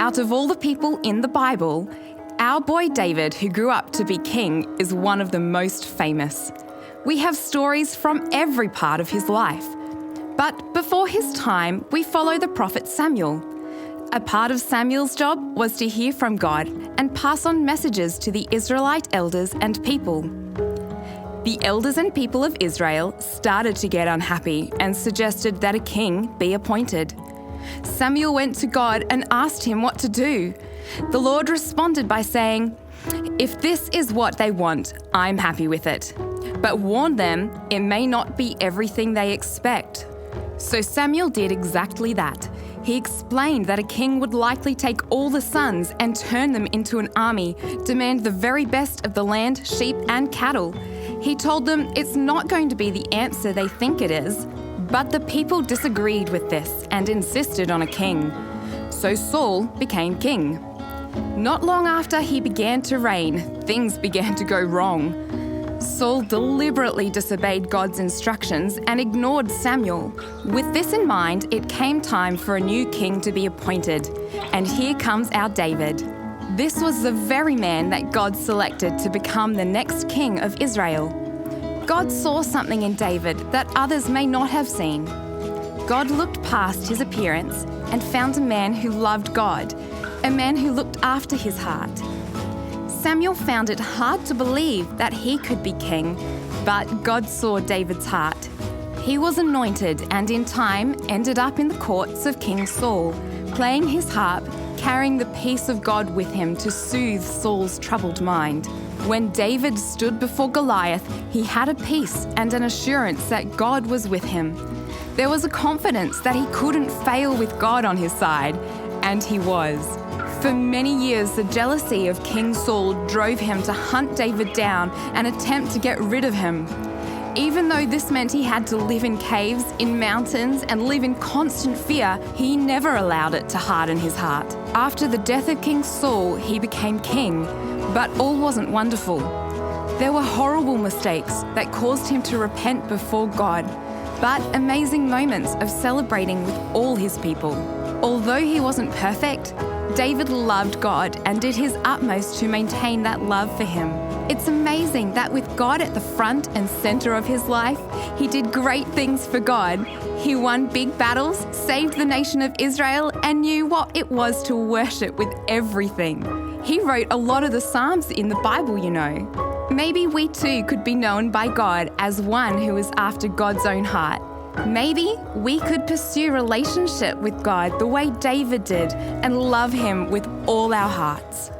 Out of all the people in the Bible, our boy David, who grew up to be king, is one of the most famous. We have stories from every part of his life. But before his time, we follow the prophet Samuel. A part of Samuel's job was to hear from God and pass on messages to the Israelite elders and people. The elders and people of Israel started to get unhappy and suggested that a king be appointed. Samuel went to God and asked him what to do. The Lord responded by saying, "If this is what they want, I'm happy with it. But warn them, it may not be everything they expect." So Samuel did exactly that. He explained that a king would likely take all the sons and turn them into an army, demand the very best of the land, sheep, and cattle. He told them it's not going to be the answer they think it is. But the people disagreed with this and insisted on a king. So Saul became king. Not long after he began to reign, things began to go wrong. Saul deliberately disobeyed God's instructions and ignored Samuel. With this in mind, it came time for a new king to be appointed. And here comes our David. This was the very man that God selected to become the next king of Israel. God saw something in David that others may not have seen. God looked past his appearance and found a man who loved God, a man who looked after his heart. Samuel found it hard to believe that he could be king, but God saw David's heart. He was anointed and in time ended up in the courts of King Saul, playing his harp, carrying the peace of God with him to soothe Saul's troubled mind. When David stood before Goliath, he had a peace and an assurance that God was with him. There was a confidence that he couldn't fail with God on his side, and he was. For many years, the jealousy of King Saul drove him to hunt David down and attempt to get rid of him. Even though this meant he had to live in caves, in mountains, and live in constant fear, he never allowed it to harden his heart. After the death of King Saul, he became king, but all wasn't wonderful. There were horrible mistakes that caused him to repent before God, but amazing moments of celebrating with all his people. Although he wasn't perfect, David loved God and did his utmost to maintain that love for him. It's amazing that with God at the front and center of his life, he did great things for God. He won big battles, saved the nation of Israel, and knew what it was to worship with everything. He wrote a lot of the Psalms in the Bible, you know. Maybe we too could be known by God as one who is after God's own heart. Maybe we could pursue relationship with God the way David did and love him with all our hearts.